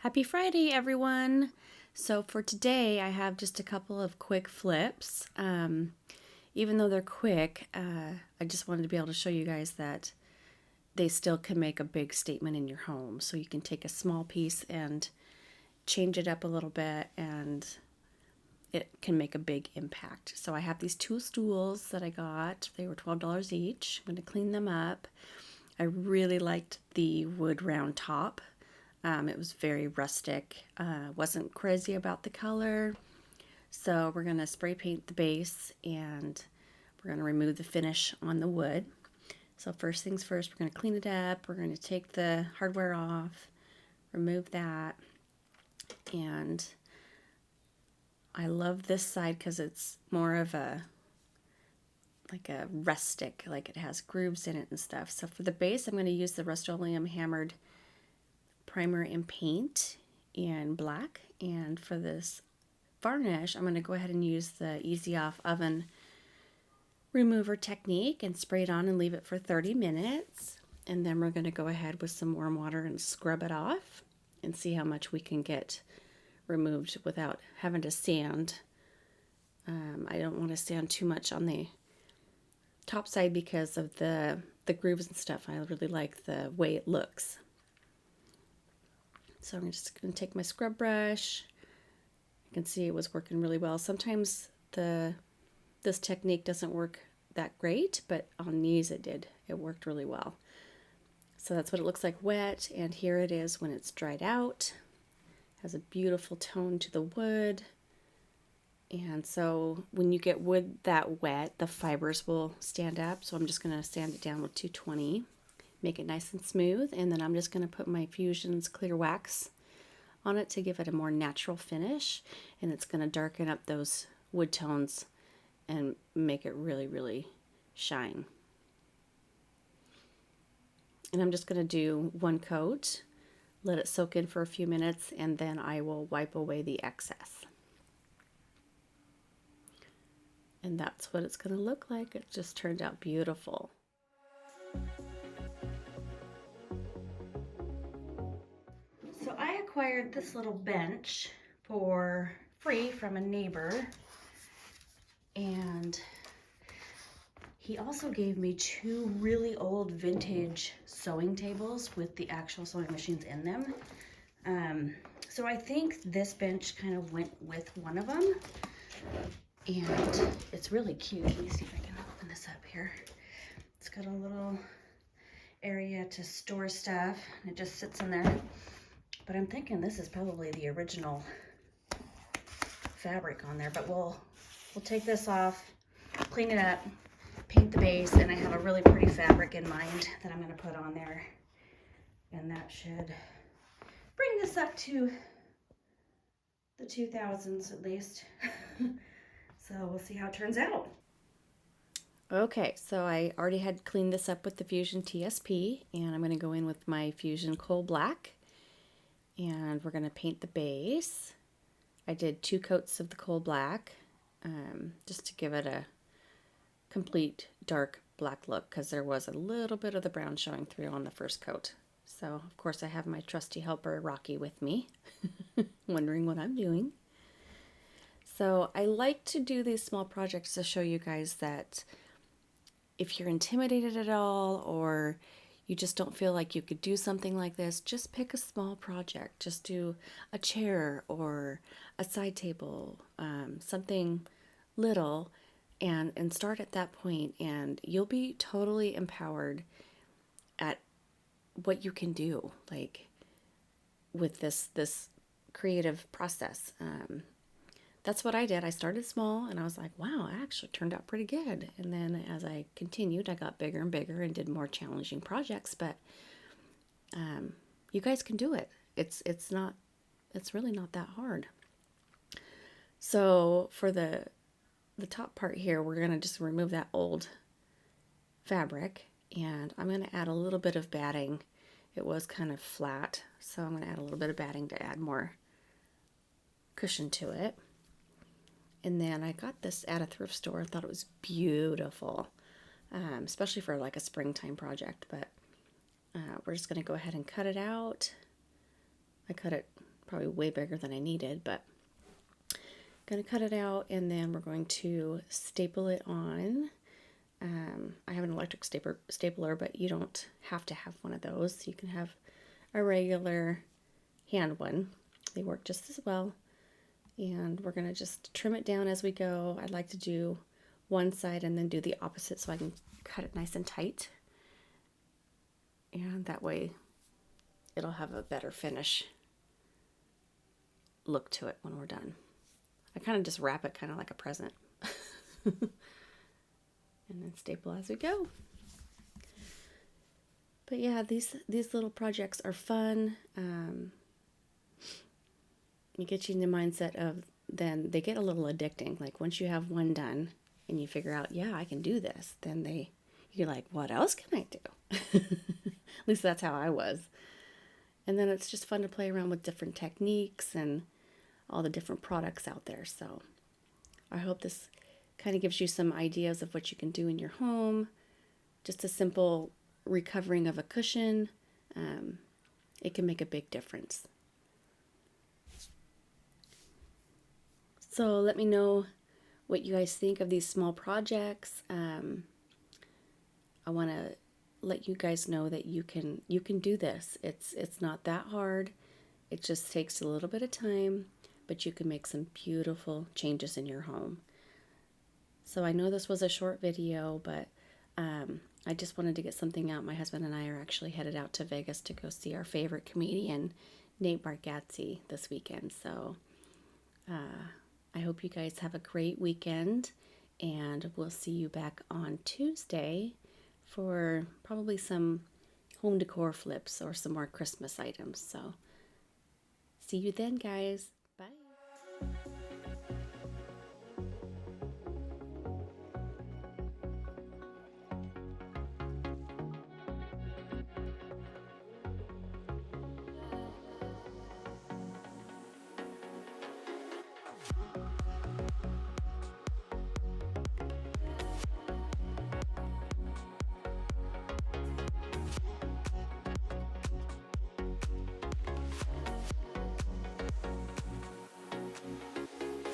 Happy Friday, everyone! So for today, I have just a couple of quick flips. Even though they're quick, I just wanted to be able to show you guys that they still can make a big statement in your home. So you can take a small piece and change it up a little bit, and it can make a big impact. So I have these two stools that I got. They were $12 each. I'm going to clean them up. I really liked the wood round top. It was very rustic. Wasn't crazy about the color. So we're going to spray paint the base and we're going to remove the finish on the wood. So first things first, we're going to clean it up. We're going to take the hardware off, remove that. And I love this side because it's more of like a rustic, like it has grooves in it and stuff. So for the base, I'm going to use the Rust-Oleum hammered primer and paint in black, and for this varnish I'm going to go ahead and use the Easy Off oven remover technique and spray it on and leave it for 30 minutes, and then we're going to go ahead with some warm water and scrub it off and see how much we can get removed without having to sand. I don't want to sand too much on the top side because of the grooves and stuff. I really like the way it looks. So I'm just going to take my scrub brush. You can see it was working really well. Sometimes this technique doesn't work that great, but on these it did. It worked really well. So that's what it looks like wet, and here it is when it's dried out. It has a beautiful tone to the wood. And so when you get wood that wet, the fibers will stand up. So I'm just going to sand it down with 220. Make it nice and smooth, and then I'm just going to put my Fusion's clear wax on it to give it a more natural finish, and it's going to darken up those wood tones and make it really, really shine. And I'm just going to do one coat, let it soak in for a few minutes, and then I will wipe away the excess. And that's what it's going to look like. It just turned out beautiful. So I acquired this little bench for free from a neighbor, and he also gave me two really old vintage sewing tables with the actual sewing machines in them. So I think this bench kind of went with one of them, and it's really cute. Let me see if I can open this up here. It's got a little area to store stuff, and it just sits in there. But I'm thinking this is probably the original fabric on there, but we'll take this off, clean it up, paint the base, and I have a really pretty fabric in mind that I'm going to put on there, and that should bring this up to the 2000s at least. So we'll see how it turns out. Okay, so I already had cleaned this up with the Fusion TSP, and I'm going to go in with my Fusion Coal Black, and we're going to paint the base. I did 2 coats of the coal black just to give it a complete dark black look, because there was a little bit of the brown showing through on the first coat. So of course I have my trusty helper Rocky with me, wondering what I'm doing. So I like to do these small projects to show you guys that if you're intimidated at all, or you just don't feel like you could do something like this, just pick a small project. Just do a chair or a side table, something little, and start at that point, and you'll be totally empowered at what you can do, like with this creative process. That's what I did. I started small, and I was like, wow, it actually turned out pretty good. And then as I continued, I got bigger and bigger and did more challenging projects. But you guys can do it. It's really not that hard. So for the top part here, we're going to just remove that old fabric, and I'm going to add a little bit of batting. It was kind of flat, so I'm going to add a little bit of batting to add more cushion to it. And then I got this at a thrift store. I thought it was beautiful, especially for like a springtime project. But we're just going to go ahead and cut it out. I cut it probably way bigger than I needed, but going to cut it out, and then we're going to staple it on. I have an electric stapler, but you don't have to have one of those. You can have a regular hand one. They work just as well. And we're going to just trim it down as we go. I'd like to do one side and then do the opposite so I can cut it nice and tight. And that way it'll have a better finish look to it when we're done. I kind of just wrap it kind of like a present. And then staple as we go. But yeah, these little projects are fun. It gets you in the mindset of, then they get a little addicting. Like once you have one done and you figure out, yeah, I can do this, then you're like, what else can I do? At least that's how I was. And then it's just fun to play around with different techniques and all the different products out there. So I hope this kind of gives you some ideas of what you can do in your home. Just a simple recovering of a cushion. It can make a big difference. So let me know what you guys think of these small projects. I want to let you guys know that you can do this. It's not that hard. It just takes a little bit of time, but you can make some beautiful changes in your home. So I know this was a short video, but I just wanted to get something out. My husband and I are actually headed out to Vegas to go see our favorite comedian, Nate Bargatze, this weekend. So I hope you guys have a great weekend, and we'll see you back on Tuesday for probably some home decor flips or some more Christmas items. So see you then, guys.